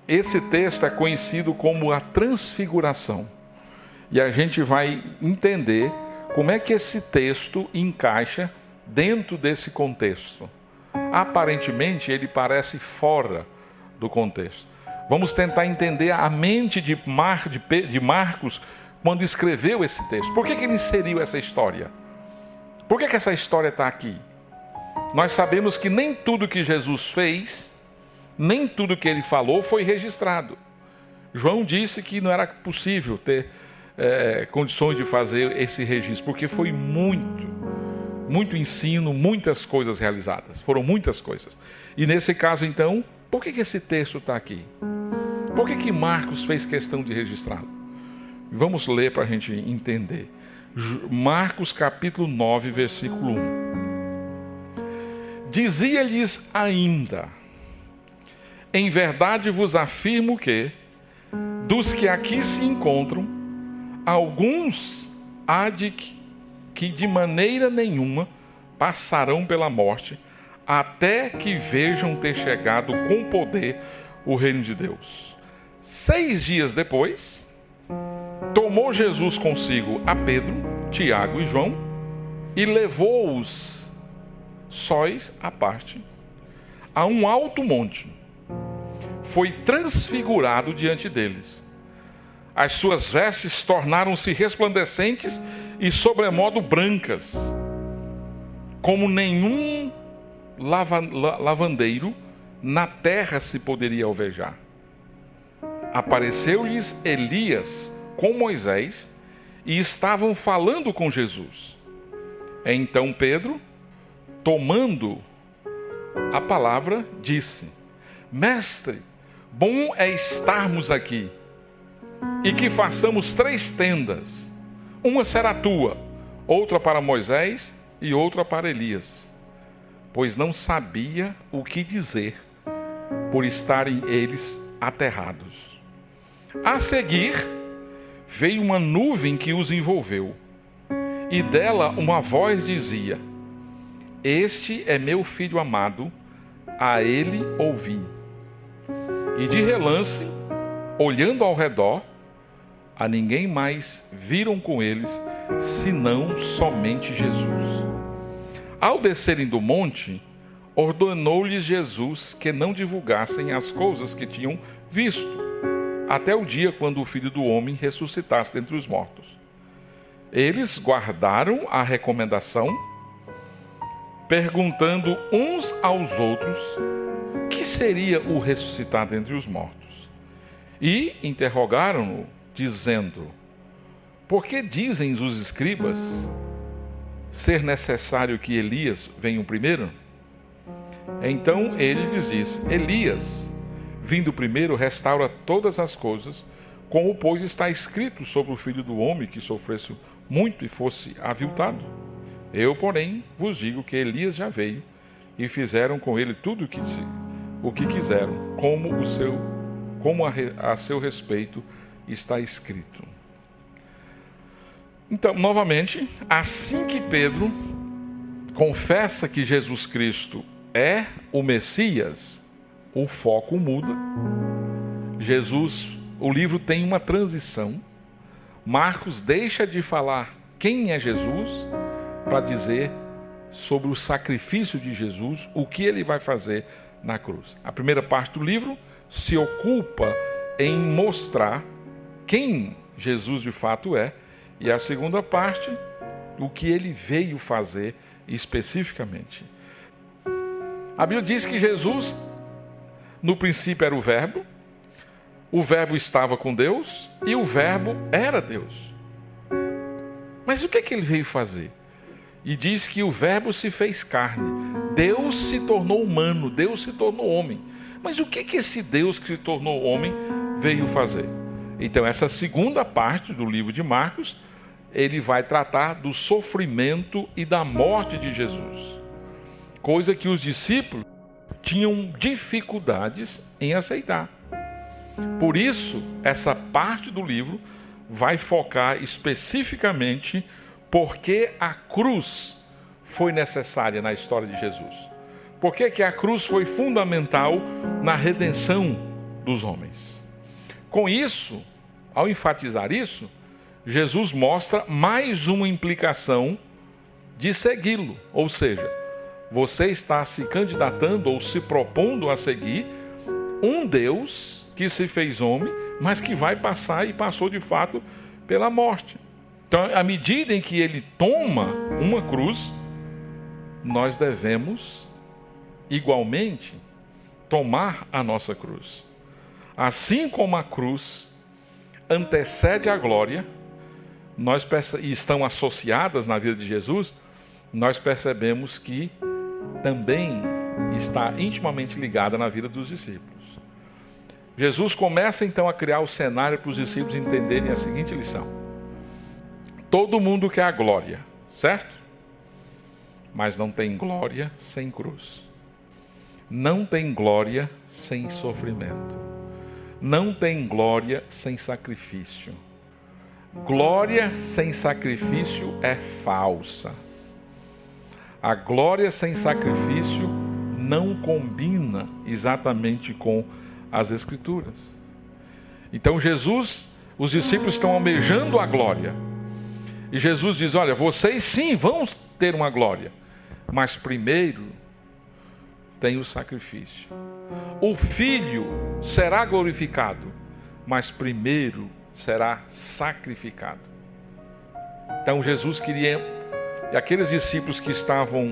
esse texto é conhecido como a transfiguração. E a gente vai entender como é que esse texto encaixa dentro desse contexto. Aparentemente, ele parece fora do contexto. Vamos tentar entender a mente de Marcos quando escreveu esse texto. Por que ele inseriu essa história? Por que essa história está aqui? Nós sabemos que nem tudo que Jesus fez, nem tudo que ele falou foi registrado. João disse que não era possível ter condições de fazer esse registro, porque foi muito ensino, muitas coisas realizadas. Foram muitas coisas. E nesse caso, então, por que esse texto está aqui? Por que Marcos fez questão de registrá-lo? Vamos ler para a gente entender. Marcos capítulo 9, versículo 1. Dizia-lhes ainda: em verdade vos afirmo que, dos que aqui se encontram, alguns há de que de maneira nenhuma passarão pela morte, até que vejam ter chegado com poder o reino de Deus. 6 dias depois, tomou Jesus consigo a Pedro, Tiago e João e levou-os sóis à parte a um alto monte. Foi transfigurado diante deles. As suas vestes tornaram-se resplandecentes e sobremodo brancas, como nenhum lavandeiro na terra se poderia alvejar. Apareceu-lhes Elias com Moisés e estavam falando com Jesus. Então Pedro, tomando a palavra, disse: Mestre, bom é estarmos aqui, e que façamos 3 tendas. Uma será tua, outra para Moisés e outra para Elias. Pois não sabia o que dizer, por estarem eles aterrados. A seguir, veio uma nuvem que os envolveu, e dela uma voz dizia: Este é meu filho amado, a ele ouvi. E de relance, olhando ao redor, a ninguém mais viram com eles, senão somente Jesus. Ao descerem do monte, ordenou-lhes Jesus que não divulgassem as coisas que tinham visto, até o dia quando o Filho do Homem ressuscitasse dentre os mortos. Eles guardaram a recomendação, perguntando uns aos outros que seria o ressuscitar dentre os mortos. E interrogaram-no, dizendo: Por que dizem os escribas ser necessário que Elias venha primeiro? Então ele lhes disse: Elias, vindo primeiro, restaura todas as coisas, como pois está escrito sobre o Filho do Homem, que sofresse muito e fosse aviltado. Eu, porém, vos digo que Elias já veio, e fizeram com ele tudo o que quiseram, como a seu respeito está escrito. Então, novamente, assim que Pedro confessa que Jesus Cristo é o Messias, o foco muda. O livro tem uma transição. Marcos deixa de falar quem é Jesus para dizer sobre o sacrifício de Jesus, o que ele vai fazer na cruz. A primeira parte do livro se ocupa em mostrar quem Jesus de fato é, e a segunda parte, o que ele veio fazer especificamente. A Bíblia diz que Jesus, no princípio, era o Verbo estava com Deus e o Verbo era Deus. Mas o que é que ele veio fazer? E diz que o Verbo se fez carne, Deus se tornou humano, Deus se tornou homem. Mas o que é que esse Deus que se tornou homem veio fazer? Então, essa segunda parte do livro de Marcos, ele vai tratar do sofrimento e da morte de Jesus. Coisa que os discípulos tinham dificuldades em aceitar. Por isso, essa parte do livro vai focar especificamente porque a cruz foi necessária na história de Jesus. Por que a cruz foi fundamental na redenção dos homens. Com isso, ao enfatizar isso, Jesus mostra mais uma implicação de segui-lo. Ou seja, você está se candidatando ou se propondo a seguir um Deus que se fez homem, mas que vai passar e passou de fato pela morte. Então, à medida em que ele toma uma cruz, nós devemos igualmente tomar a nossa cruz. Assim como a cruz antecede a glória, e estão associadas na vida de Jesus, nós percebemos que também está intimamente ligada na vida dos discípulos. Jesus começa então a criar o cenário para os discípulos entenderem a seguinte lição: todo mundo quer a glória, certo? Mas não tem glória sem cruz. Não tem glória sem sofrimento. Não tem glória sem sacrifício. Glória sem sacrifício é falsa. A glória sem sacrifício não combina exatamente com as Escrituras. Então os discípulos estão almejando a glória. E Jesus diz: olha, vocês sim vão ter uma glória, mas primeiro tem o sacrifício. O Filho será glorificado, mas primeiro será sacrificado. Então Jesus queria, e aqueles discípulos que estavam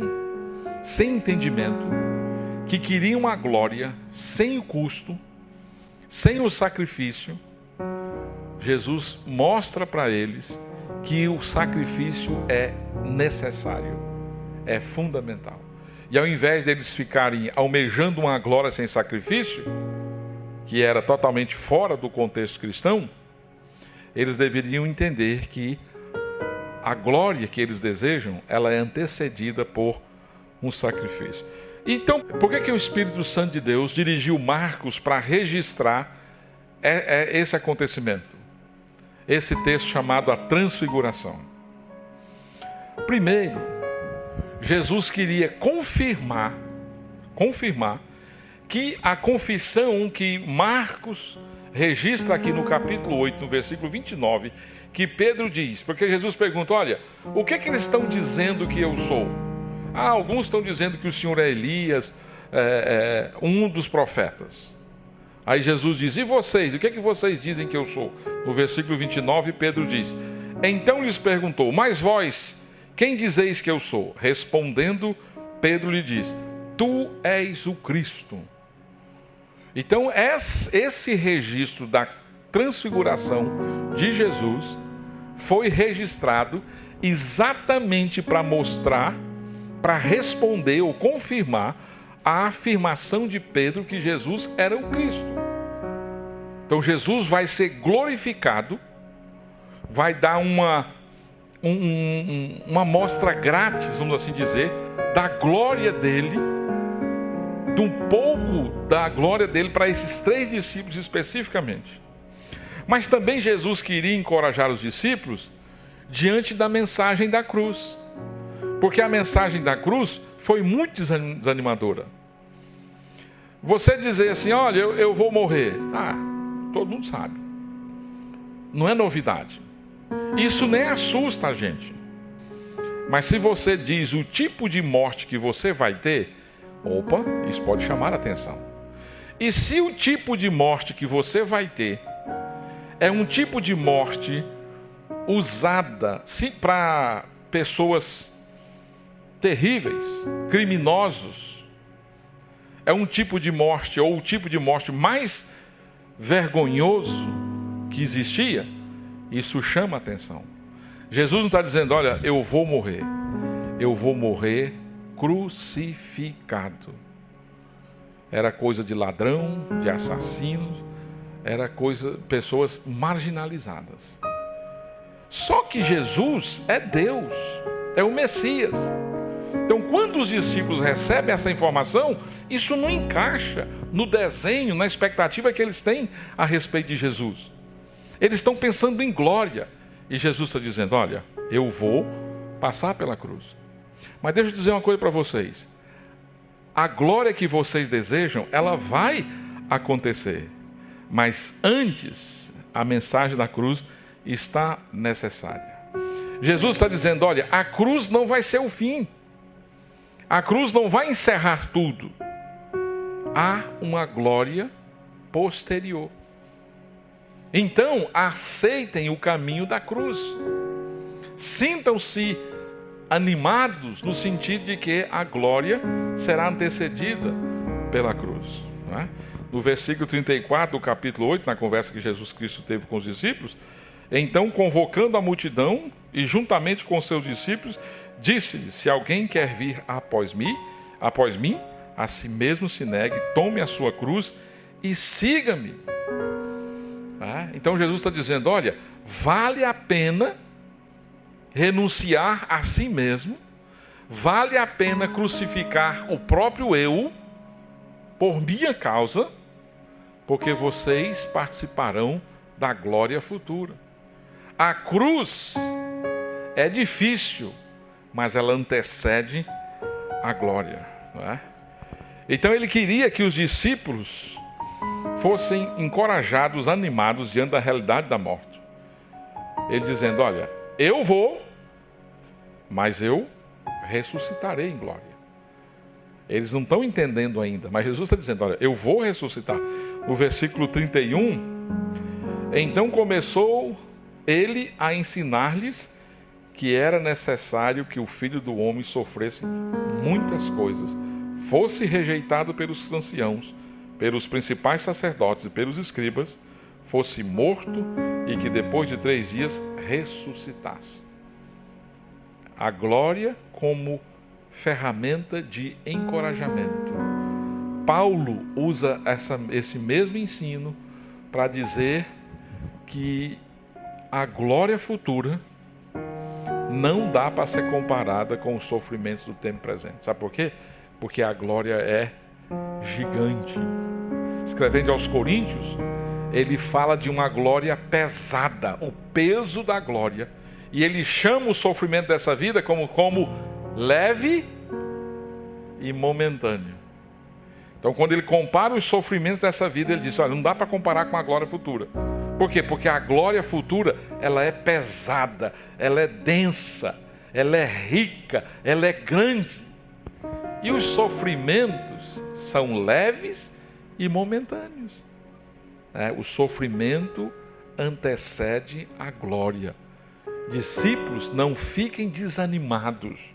sem entendimento, que queriam a glória sem o custo, sem o sacrifício, Jesus mostra para eles que o sacrifício é necessário, é fundamental. E ao invés deles ficarem almejando uma glória sem sacrifício, que era totalmente fora do contexto cristão, eles deveriam entender que a glória que eles desejam, ela é antecedida por um sacrifício. Então, por que o Espírito Santo de Deus dirigiu Marcos para registrar esse acontecimento? Esse texto chamado a transfiguração. Primeiro, Jesus queria confirmar que a confissão que Marcos registra aqui no capítulo 8, no versículo 29, que Pedro diz, porque Jesus pergunta: olha, o que eles estão dizendo que eu sou? Alguns estão dizendo que o Senhor é Elias, um dos profetas. Aí Jesus diz: e vocês? O que vocês dizem que eu sou? No versículo 29, Pedro diz: então lhes perguntou: mas vós, quem dizeis que eu sou? Respondendo, Pedro lhe diz: tu és o Cristo. Então, esse registro da transfiguração de Jesus foi registrado exatamente para mostrar, para responder ou confirmar a afirmação de Pedro que Jesus era o Cristo. Então Jesus vai ser glorificado, vai dar uma amostra grátis, vamos assim dizer, da glória dele, de um pouco da glória dele para esses 3 discípulos especificamente. Mas também Jesus queria encorajar os discípulos diante da mensagem da cruz, porque a mensagem da cruz foi muito desanimadora. Você dizer assim: olha, eu vou morrer, todo mundo sabe, não é novidade, isso nem assusta a gente. Mas se você diz o tipo de morte que você vai ter, isso pode chamar a atenção. E se o tipo de morte que você vai ter é um tipo de morte usada para pessoas terríveis, criminosos, é um tipo de morte, ou o tipo de morte mais vergonhoso que existia, isso chama a atenção. Jesus não está dizendo: olha, eu vou morrer crucificado. Era coisa de ladrão, de assassinos, era pessoas marginalizadas. Só que Jesus é Deus, é o Messias. Então, quando os discípulos recebem essa informação, isso não encaixa no desenho, na expectativa que eles têm a respeito de Jesus. Eles estão pensando em glória. E Jesus está dizendo: olha, eu vou passar pela cruz. Mas deixa eu dizer uma coisa para vocês. A glória que vocês desejam, ela vai acontecer. Mas antes, a mensagem da cruz está necessária. Jesus está dizendo, olha, a cruz não vai ser o fim. A cruz não vai encerrar tudo. Há uma glória posterior. Então, aceitem o caminho da cruz. Sintam-se animados no sentido de que a glória será antecedida pela cruz. Não é? No versículo 34 do capítulo 8, na conversa que Jesus Cristo teve com os discípulos, então, convocando a multidão e juntamente com seus discípulos, disse-lhe, se alguém quer vir após mim, a si mesmo se negue, tome a sua cruz e siga-me. Então Jesus está dizendo, olha, vale a pena renunciar a si mesmo, vale a pena crucificar o próprio eu, por minha causa, porque vocês participarão da glória futura. A cruz é difícil, mas ela antecede a glória. Não é? Então ele queria que os discípulos fossem encorajados, animados diante da realidade da morte. Ele dizendo, olha, eu vou, mas eu ressuscitarei em glória. Eles não estão entendendo ainda, mas Jesus está dizendo, olha, eu vou ressuscitar. No versículo 31, então começou ele a ensinar-lhes que era necessário que o Filho do Homem sofresse muitas coisas, fosse rejeitado pelos anciãos, pelos principais sacerdotes e pelos escribas, fosse morto e que depois de 3 dias ressuscitasse. A glória como ferramenta de encorajamento. Paulo usa esse mesmo ensino para dizer que a glória futura não dá para ser comparada com os sofrimentos do tempo presente. Sabe por quê? Porque a glória é gigante. Escrevendo aos Coríntios, ele fala de uma glória pesada, o peso da glória. E ele chama o sofrimento dessa vida como leve e momentâneo. Então, quando ele compara os sofrimentos dessa vida, ele diz, olha, não dá para comparar com a glória futura. Por quê? Porque a glória futura, ela é pesada, ela é densa, ela é rica, ela é grande. E os sofrimentos são leves e momentâneos. O sofrimento antecede a glória. Discípulos, não fiquem desanimados.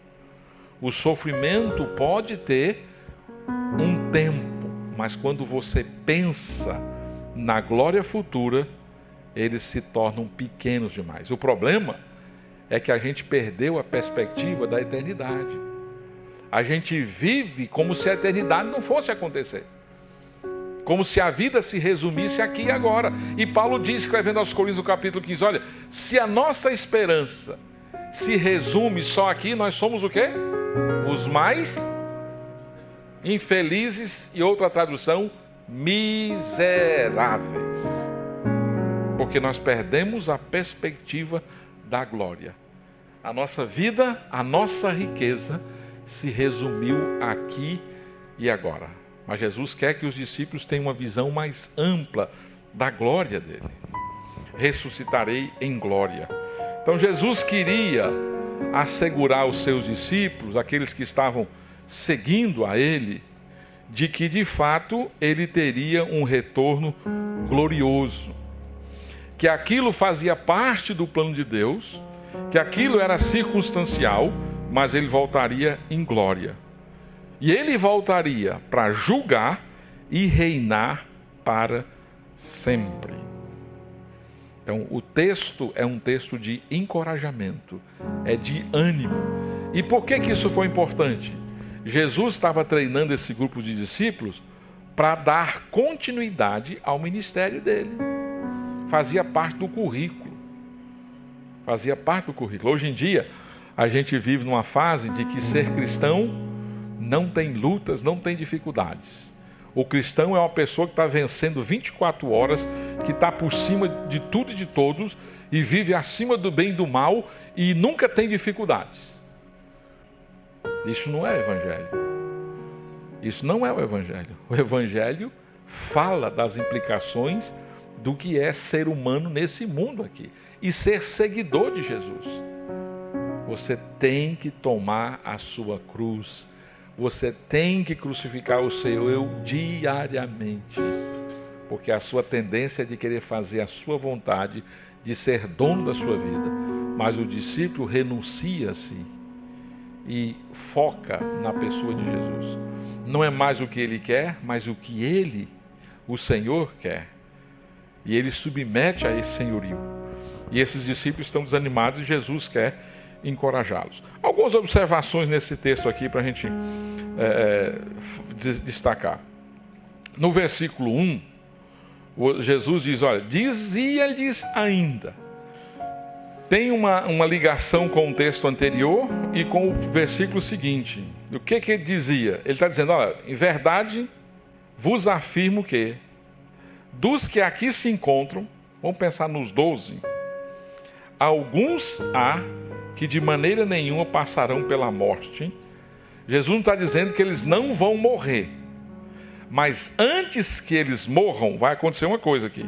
O sofrimento pode ter um tempo, mas quando você pensa na glória futura, eles se tornam pequenos demais. O problema é que a gente perdeu a perspectiva da eternidade. A gente vive como se a eternidade não fosse acontecer. Como se a vida se resumisse aqui e agora. E Paulo diz, escrevendo aos Coríntios no capítulo 15, olha, se a nossa esperança se resume só aqui, nós somos o quê? Os mais infelizes, e outra tradução, miseráveis. Porque nós perdemos a perspectiva da glória. A nossa vida, a nossa riqueza se resumiu aqui e agora. Mas Jesus quer que os discípulos tenham uma visão mais ampla da glória dele. Ressuscitarei em glória. Então Jesus queria assegurar aos seus discípulos, aqueles que estavam seguindo a ele, de que de fato ele teria um retorno glorioso. Que aquilo fazia parte do plano de Deus, que aquilo era circunstancial, mas ele voltaria em glória. E ele voltaria para julgar e reinar para sempre. Então, o texto é um texto de encorajamento, é de ânimo. E por que isso foi importante? Jesus estava treinando esse grupo de discípulos para dar continuidade ao ministério dele. Fazia parte do currículo. Hoje em dia, a gente vive numa fase de que ser cristão não tem lutas, não tem dificuldades. O cristão é uma pessoa que está vencendo 24 horas, que está por cima de tudo e de todos, e vive acima do bem e do mal, e nunca tem dificuldades. Isso não é evangelho. Isso não é o evangelho. O evangelho fala das implicações do que é ser humano nesse mundo aqui e ser seguidor de Jesus. Você tem que tomar a sua cruz. Você tem que crucificar o seu eu diariamente. Porque a sua tendência é de querer fazer a sua vontade, de ser dono da sua vida. Mas o discípulo renuncia a si e foca na pessoa de Jesus. Não é mais o que ele quer, mas o que ele, o Senhor, quer. E ele submete a esse senhorio. E esses discípulos estão desanimados e Jesus quer encorajá-los. Algumas observações nesse texto aqui para a gente destacar. No versículo 1, Jesus diz, olha, dizia-lhes ainda. Tem uma ligação com o texto anterior e com o versículo seguinte. O que ele dizia? Ele está dizendo, olha, em verdade vos afirmo que dos que aqui se encontram, vamos pensar nos 12, alguns há que de maneira nenhuma passarão pela morte. Jesus não está dizendo que eles não vão morrer. Mas antes que eles morram, vai acontecer uma coisa aqui.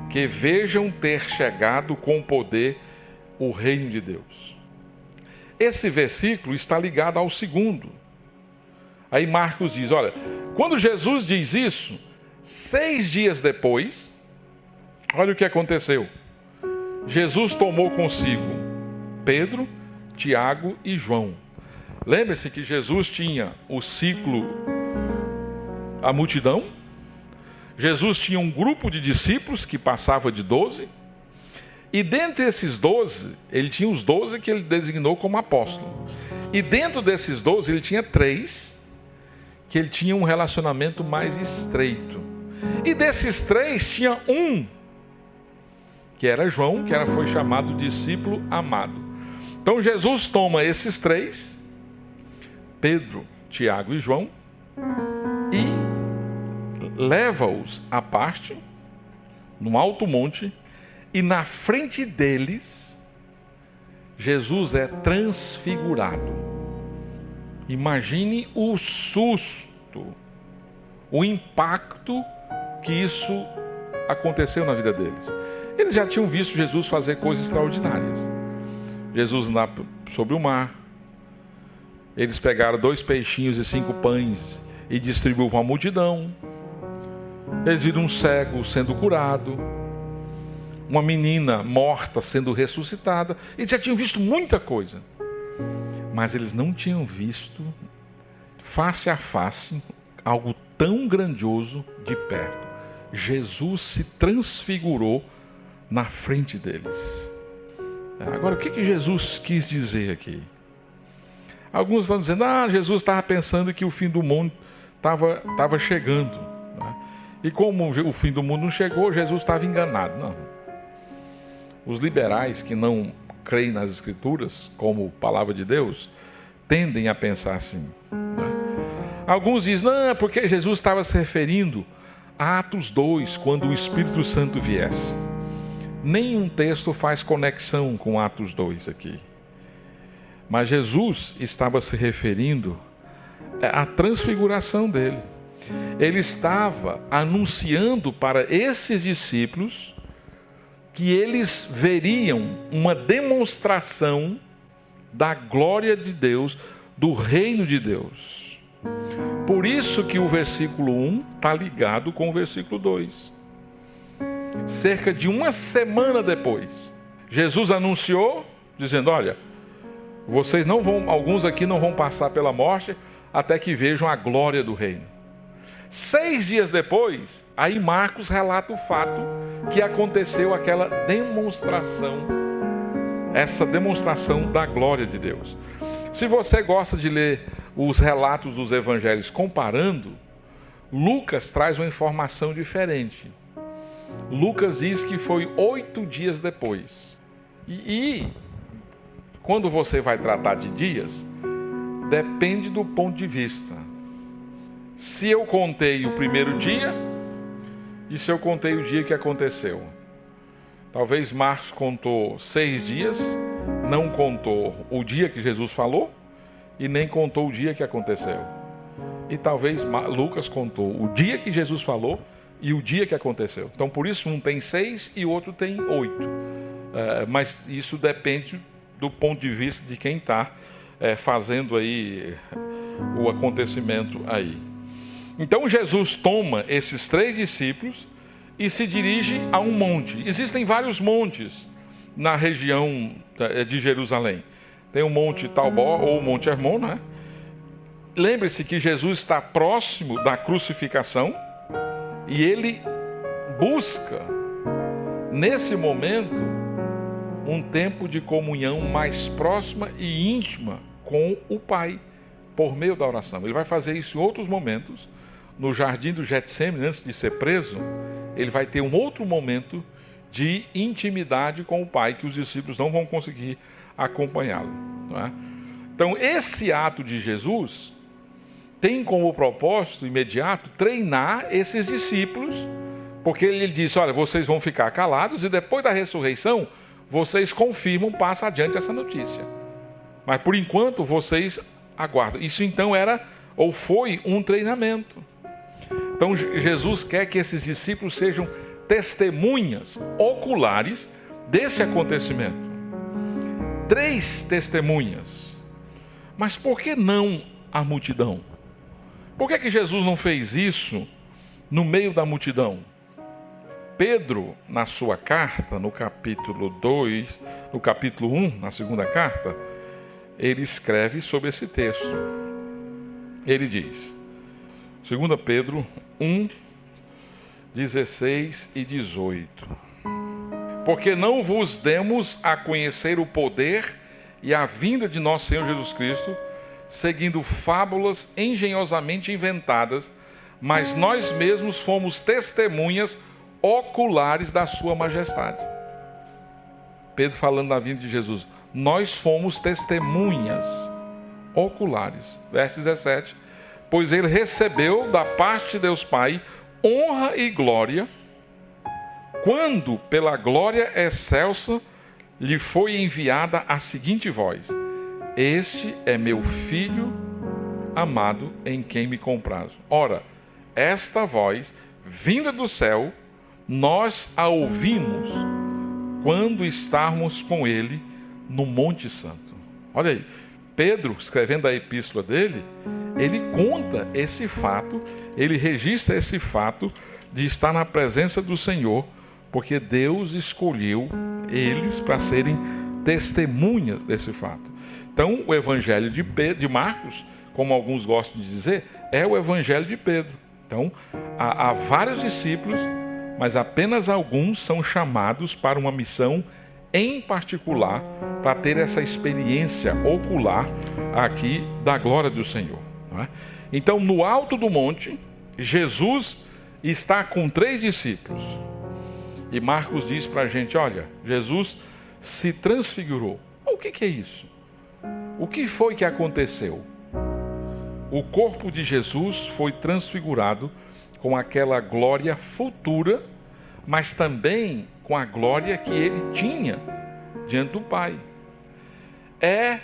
Que vejam ter chegado com poder o reino de Deus. Esse versículo está ligado ao segundo. Aí Marcos diz, olha, quando Jesus diz isso, 6 dias depois, olha o que aconteceu. Jesus tomou consigo Pedro, Tiago e João. Lembre-se que Jesus tinha o ciclo, a multidão. Jesus tinha um grupo de discípulos que passava de 12. E dentre esses 12, ele tinha os 12 que ele designou como apóstolo. E dentro desses 12, ele tinha 3 que ele tinha um relacionamento mais estreito. E desses 3, tinha um que era João, que foi chamado discípulo amado. Então Jesus toma esses 3, Pedro, Tiago e João, e leva-os à parte, num alto monte, e na frente deles, Jesus é transfigurado. Imagine o susto, o impacto que isso aconteceu na vida deles. Eles já tinham visto Jesus fazer coisas extraordinárias. Jesus andar sobre o mar. Eles pegaram 2 peixinhos e 5 pães e distribuíram para a multidão. Eles viram um cego sendo curado, uma menina morta sendo ressuscitada. Eles já tinham visto muita coisa, mas eles não tinham visto face a face algo tão grandioso de perto. Jesus se transfigurou na frente deles. Agora, o que Jesus quis dizer aqui? Alguns estão dizendo, Jesus estava pensando que o fim do mundo estava chegando. Né? E como o fim do mundo não chegou, Jesus estava enganado. Não. Os liberais que não creem nas Escrituras, como palavra de Deus, tendem a pensar assim. Né? Alguns dizem, não, porque Jesus estava se referindo a Atos 2, quando o Espírito Santo viesse. Nenhum texto faz conexão com Atos 2 aqui. Mas Jesus estava se referindo à transfiguração dele. Ele estava anunciando para esses discípulos que eles veriam uma demonstração da glória de Deus, do reino de Deus. Por isso que o versículo 1 está ligado com o versículo 2. Cerca de uma semana depois, Jesus anunciou, dizendo, olha, vocês não vão, alguns aqui não vão passar pela morte até que vejam a glória do reino. 6 dias depois, aí Marcos relata o fato que aconteceu aquela demonstração, essa demonstração da glória de Deus. Se você gosta de ler os relatos dos evangelhos comparando, Lucas traz uma informação diferente. Lucas diz que foi 8 dias depois. E quando você vai tratar de dias, depende do ponto de vista. Se eu contei o primeiro dia e se eu contei o dia que aconteceu. Talvez Marcos contou 6 dias, não contou o dia que Jesus falou e nem contou o dia que aconteceu. e talvez Lucas contou o dia que Jesus falou e o dia que aconteceu. Então, por isso, um tem 6 e o outro tem 8. Mas isso depende do ponto de vista de quem está fazendo aí o acontecimento aí. Então, Jesus toma esses 3 discípulos e se dirige a um monte. Existem vários montes na região de Jerusalém. Tem o Monte Talbó ou o Monte Hermon, né? Lembre-se que Jesus está próximo da crucificação e ele busca, nesse momento, um tempo de comunhão mais próxima e íntima com o Pai, por meio da oração. Ele vai fazer isso em outros momentos. No jardim do Getsêmani, antes de ser preso, ele vai ter um outro momento de intimidade com o Pai, que os discípulos não vão conseguir acompanhá-lo. Não é? Então, esse ato de Jesus tem como propósito imediato treinar esses discípulos, porque ele disse, olha, vocês vão ficar calados e depois da ressurreição, vocês confirmam, passam adiante essa notícia. Mas por enquanto vocês aguardam. Isso então era, ou foi, um treinamento. Então Jesus quer que esses discípulos sejam testemunhas oculares desse acontecimento. 3 testemunhas. Mas por que não a multidão? Por que Jesus não fez isso no meio da multidão? Pedro, na sua carta, no capítulo 2, no capítulo 1, na segunda carta, ele escreve sobre esse texto. Ele diz, 2 Pedro 1, 16 e 18. Porque não vos demos a conhecer o poder e a vinda de nosso Senhor Jesus Cristo, seguindo fábulas engenhosamente inventadas, mas nós mesmos fomos testemunhas oculares da sua majestade. Pedro falando da vinda de Jesus, nós fomos testemunhas oculares. Verso 17, pois ele recebeu da parte de Deus Pai honra e glória, quando pela glória excelsa lhe foi enviada a seguinte voz, este é meu filho amado em quem me comprazo. Ora, esta voz vinda do céu, nós a ouvimos quando estávamos com ele no Monte Santo. Olha aí, Pedro, escrevendo a epístola dele, ele conta esse fato, ele registra esse fato de estar na presença do Senhor, porque Deus escolheu eles para serem testemunhas desse fato. Então, o evangelho de Marcos, como alguns gostam de dizer, é o evangelho de Pedro. Então, há vários discípulos, mas apenas alguns são chamados para uma missão em particular, para ter essa experiência ocular aqui da glória do Senhor. Não é? Então, no alto do monte, Jesus está com 3 discípulos. E Marcos diz para a gente, olha, Jesus se transfigurou. O que é isso? O que foi que aconteceu? O corpo de Jesus foi transfigurado com aquela glória futura, mas também com a glória que ele tinha diante do Pai. É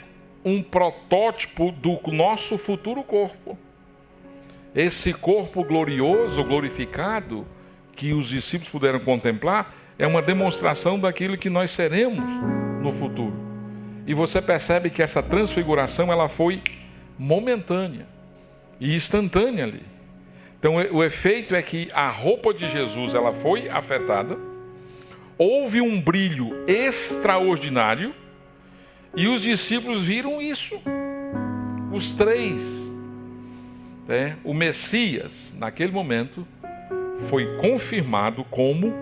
um protótipo do nosso futuro corpo. Esse corpo glorioso, glorificado, que os discípulos puderam contemplar, é uma demonstração daquilo que nós seremos no futuro. E você percebe que essa transfiguração ela foi momentânea e instantânea ali. Então o efeito é que a roupa de Jesus ela foi afetada, houve um brilho extraordinário e os discípulos viram isso. Os 3, o Messias, naquele momento, foi confirmado como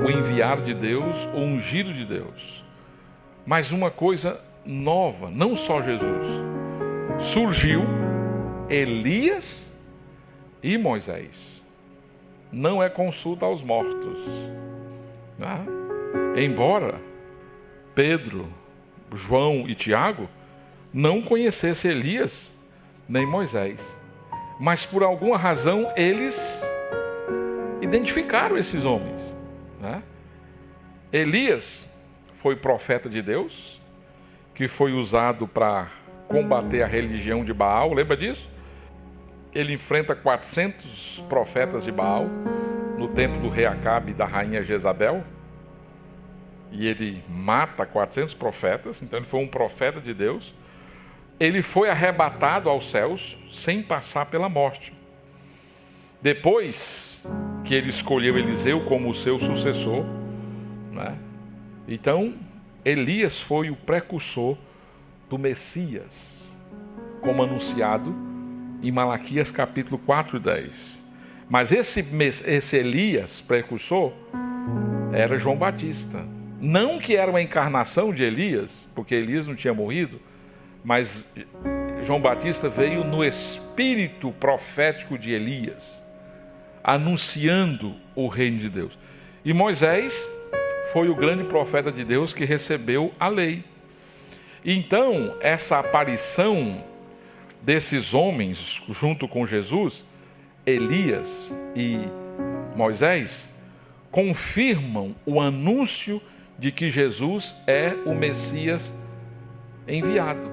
o enviado de Deus, o ungido de Deus. Mas uma coisa nova, não só Jesus, surgiu Elias e Moisés. Não é consulta aos mortos. Né? Embora Pedro, João e Tiago não conhecessem Elias nem Moisés, mas por alguma razão eles identificaram esses homens. Né? Elias foi profeta de Deus, que foi usado para combater a religião de Baal, lembra disso? ele enfrenta 400 profetas de Baal no templo do rei Acabe e da rainha Jezabel. E ele mata 400 profetas, então ele foi um profeta de Deus. Ele foi arrebatado aos céus sem passar pela morte. Depois que ele escolheu Eliseu como o seu sucessor, né? Então Elias foi o precursor do Messias, como anunciado em Malaquias capítulo 4 e 10. Mas esse Elias, precursor, era João Batista. Não que era uma encarnação de Elias, porque Elias não tinha morrido, mas João Batista veio no espírito profético de Elias, anunciando o reino de Deus. E Moisés foi o grande profeta de Deus que recebeu a lei. Então, essa aparição desses homens junto com Jesus, Elias e Moisés, confirmam o anúncio de que Jesus é o Messias enviado.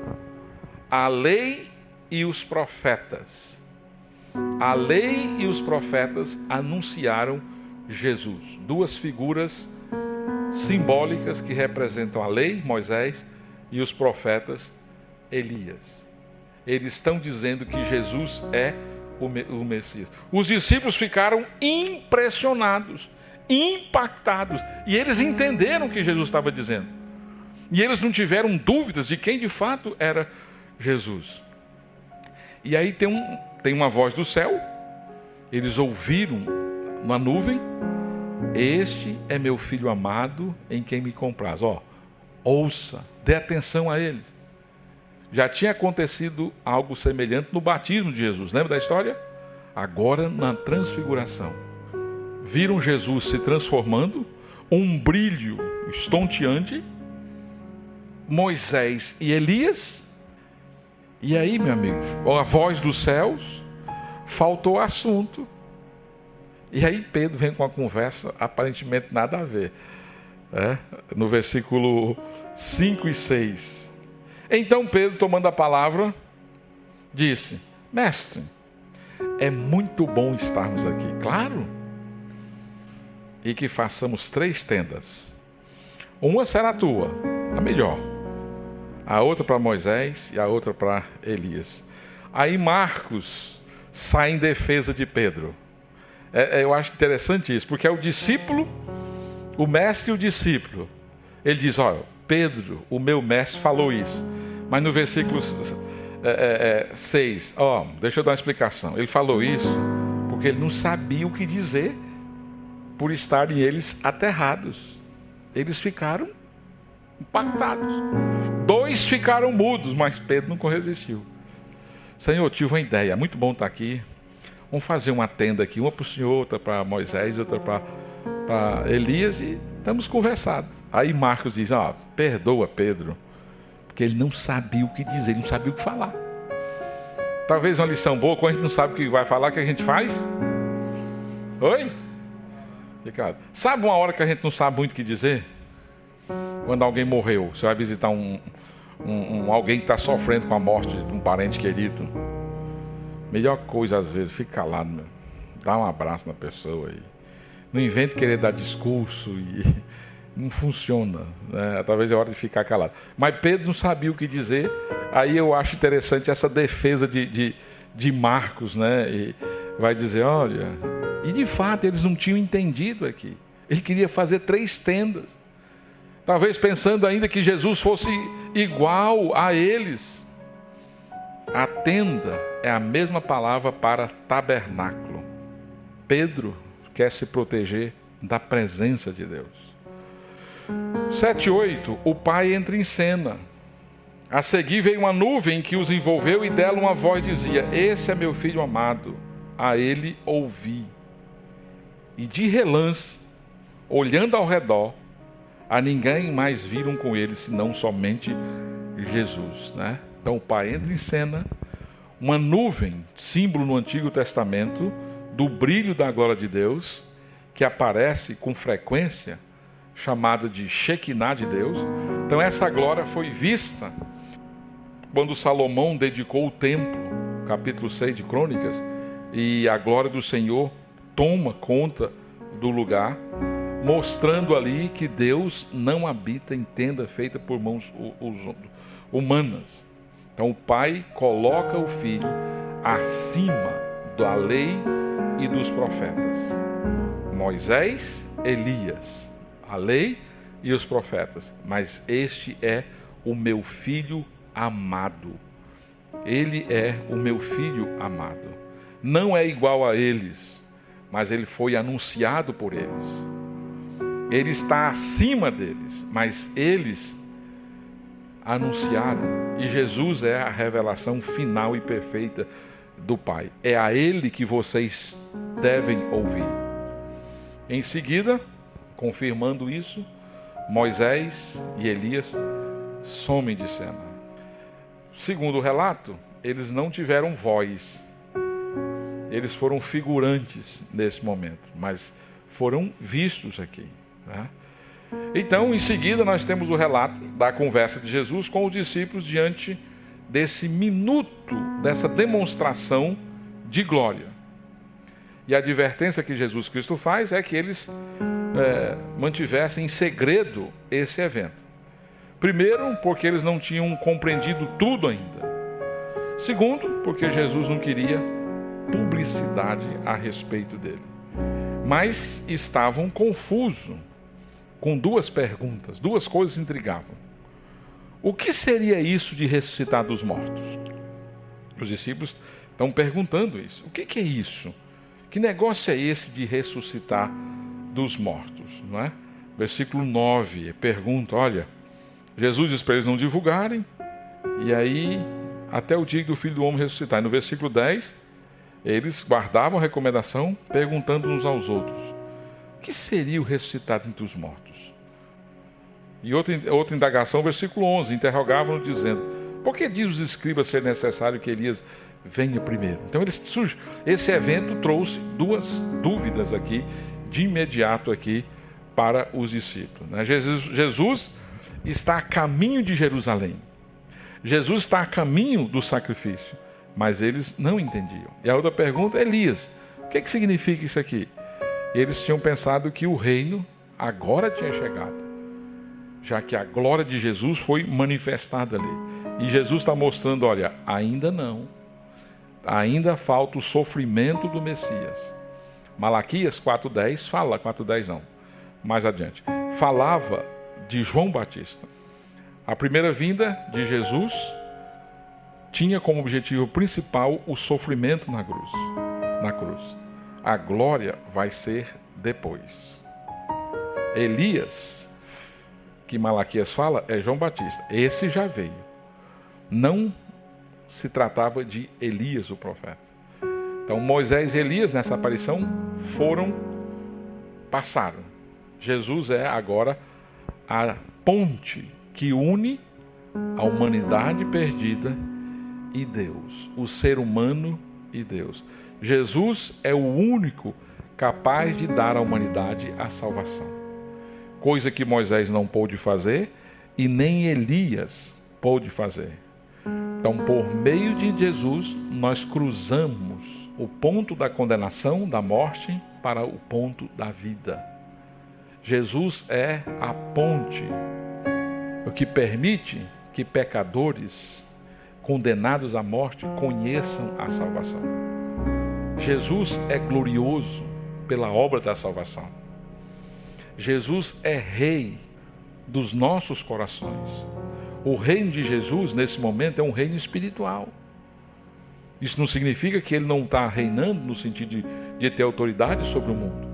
A lei e os profetas. A lei e os profetas anunciaram Jesus. Duas figuras simbólicas que representam a lei, Moisés, e os profetas, Elias. Eles estão dizendo que Jesus é o Messias. Os discípulos ficaram impressionados, impactados, e eles entenderam o que Jesus estava dizendo. E eles não tiveram dúvidas de quem de fato era Jesus. E aí tem uma voz do céu, eles ouviram na nuvem: este é meu filho amado, em quem me compraz. Ouça, dê atenção a ele. Já tinha acontecido algo semelhante no batismo de Jesus, lembra da história? Agora na transfiguração, viram Jesus se transformando, um brilho estonteante, Moisés e Elias. E aí, meu amigo, a voz dos céus, faltou assunto. E aí Pedro vem com uma conversa aparentemente nada a ver. No versículo 5 e 6. Então Pedro, tomando a palavra, disse: mestre, é muito bom estarmos aqui, claro, e que façamos 3 tendas. Uma será tua, a melhor, a outra para Moisés e a outra para Elias. Aí Marcos sai em defesa de Pedro. Eu acho interessante isso, porque é o discípulo, o mestre e o discípulo. Ele diz: olha, Pedro, o meu mestre, falou isso. Mas no versículo 6, deixa eu dar uma explicação. Ele falou isso porque ele não sabia o que dizer, por estarem eles aterrados. Eles ficaram impactados. 2 ficaram mudos, mas Pedro não resistiu. Senhor, tive uma ideia, muito bom estar aqui. Vamos fazer uma tenda aqui, uma para o Senhor, outra para Moisés, outra para Elias, e estamos conversados. Aí Marcos diz: perdoa Pedro, porque ele não sabia o que dizer, ele não sabia o que falar. Talvez uma lição boa, quando a gente não sabe o que vai falar, o que a gente faz? Oi? Ricardo, sabe uma hora que a gente não sabe muito o que dizer? Quando alguém morreu, você vai visitar alguém que está sofrendo com a morte de um parente querido. Melhor coisa às vezes, fica calado, meu. Dá um abraço na pessoa aí. Não invente querer dar discurso e não funciona, né? Talvez é hora de ficar calado. Mas Pedro não sabia o que dizer. Aí eu acho interessante essa defesa de Marcos, né? E vai dizer: olha, e de fato eles não tinham entendido aqui. Ele queria fazer 3 tendas. Talvez pensando ainda que Jesus fosse igual a eles. A tenda é a mesma palavra para tabernáculo. Pedro quer se proteger da presença de Deus. 7:8, o pai entra em cena. A seguir veio uma nuvem que os envolveu e dela uma voz dizia: esse é meu filho amado, a ele ouvi. E de relance, olhando ao redor, a ninguém mais viram com ele, senão somente Jesus, né? Então o pai entra em cena, uma nuvem, símbolo no Antigo Testamento do brilho da glória de Deus, que aparece com frequência, chamada de Shekinah de Deus. Então essa glória foi vista quando Salomão dedicou o templo, capítulo 6 de Crônicas, e a glória do Senhor toma conta do lugar, mostrando ali que Deus não habita em tenda feita por mãos humanas. Então o pai coloca o filho acima da lei e dos profetas. Moisés, Elias, a lei e os profetas. Mas este é o meu filho amado. Ele é o meu filho amado. Não é igual a eles, mas ele foi anunciado por eles. Ele está acima deles, mas eles anunciaram. E Jesus é a revelação final e perfeita do Pai. É a Ele que vocês devem ouvir. Em seguida, confirmando isso, Moisés e Elias somem de cena. Segundo o relato, eles não tiveram voz. Eles foram figurantes nesse momento, mas foram vistos aqui, né? Então, em seguida, nós temos o relato da conversa de Jesus com os discípulos diante desse minuto, dessa demonstração de glória. E a advertência que Jesus Cristo faz é que eles mantivessem em segredo esse evento. Primeiro, porque eles não tinham compreendido tudo ainda. Segundo, porque Jesus não queria publicidade a respeito dele. Mas estavam confusos com duas perguntas, duas coisas intrigavam. O que seria isso de ressuscitar dos mortos? Os discípulos estão perguntando isso. O que é isso? Que negócio é esse de ressuscitar dos mortos? Não é? Versículo 9, pergunta, olha, Jesus diz para eles não divulgarem, e aí, até o dia do Filho do Homem ressuscitar. E no versículo 10, eles guardavam a recomendação, perguntando uns aos outros, o que seria o ressuscitado entre os mortos? E outra indagação, versículo 11, interrogavam-no dizendo, por que diz os escribas ser necessário que Elias venha primeiro? Então esse evento trouxe duas dúvidas aqui, de imediato aqui, para os discípulos, né? Jesus está a caminho de Jerusalém. Jesus está a caminho do sacrifício, mas eles não entendiam. E a outra pergunta, Elias, o que significa isso aqui? Eles tinham pensado que o reino agora tinha chegado, já que a glória de Jesus foi manifestada ali. E Jesus está mostrando, olha, ainda não. Ainda falta o sofrimento do Messias. Malaquias 4:10 fala, 4:10 não, mais adiante, falava de João Batista. A primeira vinda de Jesus tinha como objetivo principal o sofrimento na cruz. A glória vai ser depois. Elias, que Malaquias fala, é João Batista. Esse já veio. Não se tratava de Elias, o profeta. Então, Moisés e Elias, nessa aparição, passaram. Jesus é agora a ponte que une a humanidade perdida e Deus, o ser humano e Deus. Jesus é o único capaz de dar à humanidade a salvação. Coisa que Moisés não pôde fazer e nem Elias pôde fazer. Então, por meio de Jesus, nós cruzamos o ponto da condenação, da morte, para o ponto da vida. Jesus é a ponte, o que permite que pecadores condenados à morte conheçam a salvação. Jesus é glorioso pela obra da salvação. Jesus é rei dos nossos corações. O reino de Jesus, nesse momento, é um reino espiritual. Isso não significa que ele não está reinando no sentido de ter autoridade sobre o mundo,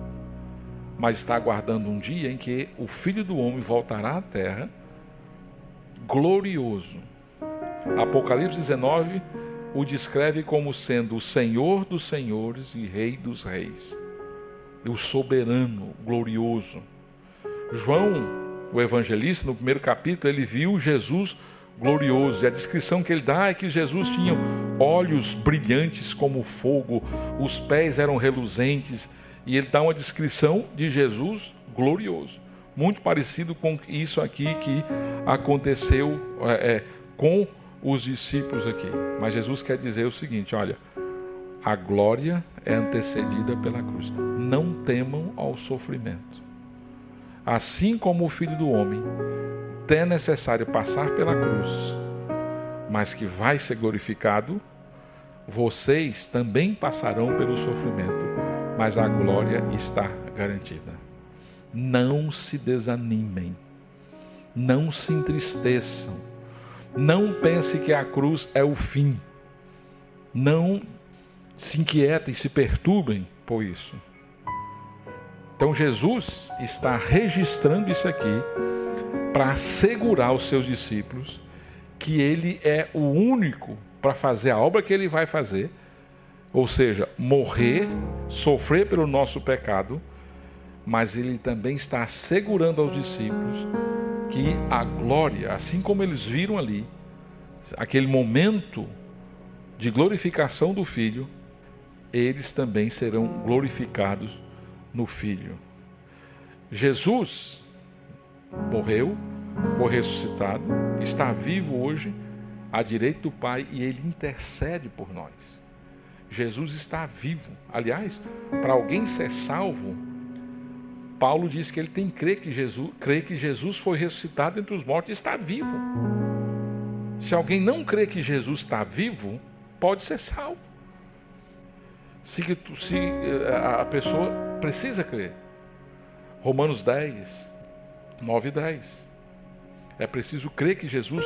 mas está aguardando um dia em que o Filho do Homem voltará à terra glorioso. Apocalipse 19 o descreve como sendo o Senhor dos senhores e Rei dos reis, o soberano, glorioso. João, o evangelista, no primeiro capítulo, ele viu Jesus glorioso, e a descrição que ele dá é que Jesus tinha olhos brilhantes como fogo, os pés eram reluzentes, e ele dá uma descrição de Jesus glorioso, muito parecido com isso aqui que aconteceu com os discípulos aqui. Mas Jesus quer dizer o seguinte, olha, a glória é antecedida pela cruz. Não temam ao sofrimento. Assim como o Filho do Homem é necessário passar pela cruz, mas que vai ser glorificado, vocês também passarão pelo sofrimento, mas a glória está garantida. Não se desanimem, não se entristeçam, não pense que a cruz é o fim, não se inquietem, se perturbem por isso. Então Jesus está registrando isso aqui para assegurar aos seus discípulos que ele é o único para fazer a obra que ele vai fazer, ou seja, morrer, sofrer pelo nosso pecado, mas ele também está assegurando aos discípulos que a glória, assim como eles viram ali, aquele momento de glorificação do Filho, eles também serão glorificados no Filho. Jesus morreu, foi ressuscitado, está vivo hoje à direita do Pai e ele intercede por nós. Jesus está vivo. Aliás, para alguém ser salvo, Paulo diz que ele tem que crer que Jesus foi ressuscitado entre os mortos e está vivo. Se alguém não crê que Jesus está vivo, pode ser salvo. Se a pessoa precisa crer. Romanos 10, 9 e 10. É preciso crer que Jesus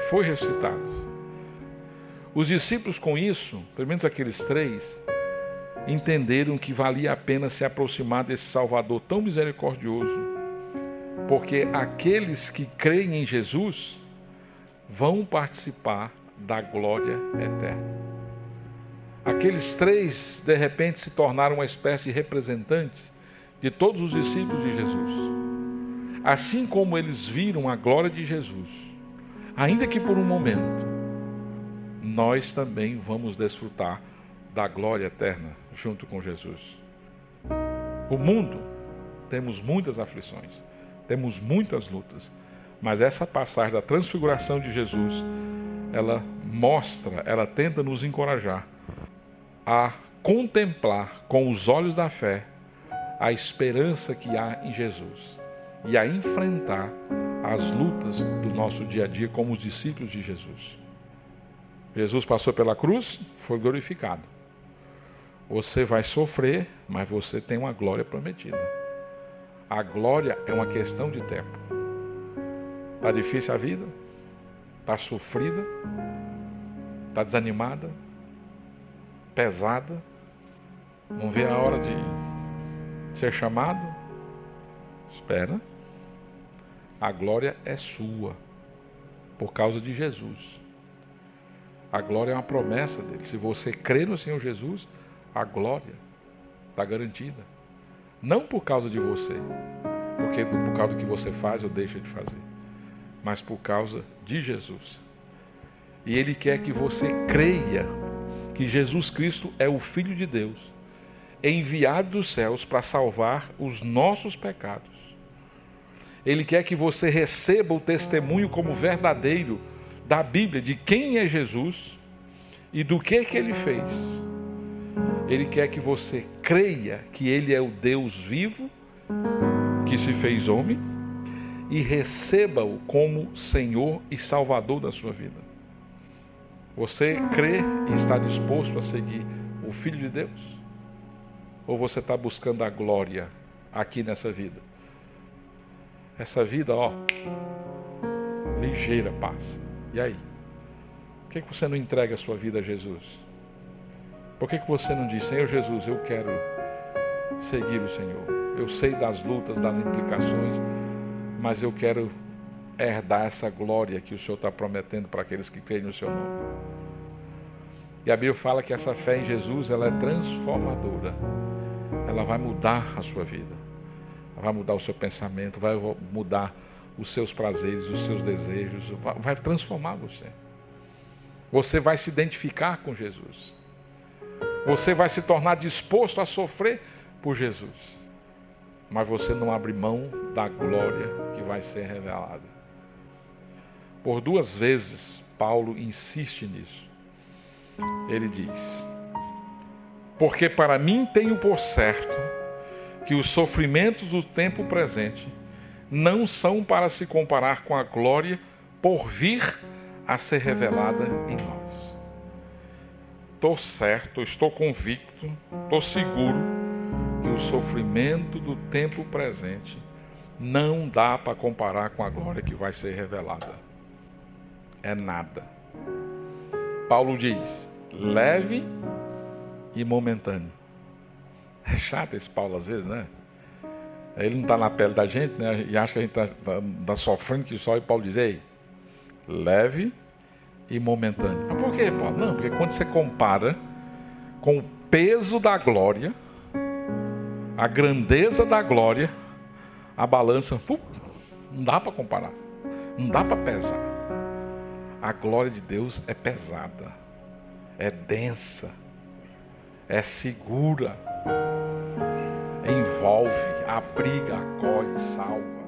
foi ressuscitado. Os discípulos com isso, pelo menos aqueles 3, entenderam que valia a pena se aproximar desse Salvador tão misericordioso, porque aqueles que creem em Jesus vão participar da glória eterna. Aqueles 3, de repente, se tornaram uma espécie de representantes de todos os discípulos de Jesus. Assim como eles viram a glória de Jesus, ainda que por um momento, nós também vamos desfrutar da glória eterna junto com Jesus. O mundo, temos muitas aflições, temos muitas lutas, mas essa passagem da transfiguração de Jesus, ela mostra, ela tenta nos encorajar a contemplar com os olhos da fé a esperança que há em Jesus e a enfrentar as lutas do nosso dia a dia como os discípulos de Jesus. Jesus passou pela cruz, foi glorificado. Você vai sofrer, mas você tem uma glória prometida. A glória é uma questão de tempo. Está difícil a vida? Está sofrida? Está desanimada? Pesada? Não vê a hora de ser chamado? Espera. A glória é sua, por causa de Jesus. A glória é uma promessa dele. Se você crê no Senhor Jesus, a glória está garantida. Não por causa de você, por causa do que você faz ou deixa de fazer, mas por causa de Jesus. E ele quer que você creia que Jesus Cristo é o Filho de Deus, enviado dos céus para salvar os nossos pecados. Ele quer que você receba o testemunho como verdadeiro da Bíblia, de quem é Jesus e do que ele fez. Ele quer que você creia que ele é o Deus vivo, que se fez homem, e receba-o como Senhor e Salvador da sua vida. Você crê e está disposto a seguir o Filho de Deus? Ou você está buscando a glória aqui nessa vida? Essa vida, ligeira passa. E aí? Por que você não entrega a sua vida a Jesus? Por que você não diz, Senhor Jesus, eu quero seguir o Senhor. Eu sei das lutas, das implicações, mas eu quero herdar essa glória que o Senhor está prometendo para aqueles que creem no seu nome. E a Bíblia fala que essa fé em Jesus, ela é transformadora. Ela vai mudar a sua vida. Ela vai mudar o seu pensamento, vai mudar os seus prazeres, os seus desejos, vai transformar você. Você vai se identificar com Jesus. Você vai se tornar disposto a sofrer por Jesus. Mas você não abre mão da glória que vai ser revelada. Por 2 vezes, Paulo insiste nisso. Ele diz: porque para mim tenho por certo que os sofrimentos do tempo presente não são para se comparar com a glória por vir a ser revelada em nós. Estou certo, estou convicto, estou seguro que o sofrimento do tempo presente não dá para comparar com a glória que vai ser revelada. É nada. Paulo diz: leve e momentâneo. É chato esse Paulo às vezes, né? Ele não está na pele da gente, né? E acha que a gente está sofrendo que só. E Paulo diz: ei, leve e momentâneo. Mas por quê, Paulo? Não, porque quando você compara com o peso da glória, a grandeza da glória, a balança, não dá para comparar, não dá para pesar. A glória de Deus é pesada, é densa, é segura, envolve, abriga, acolhe, salva.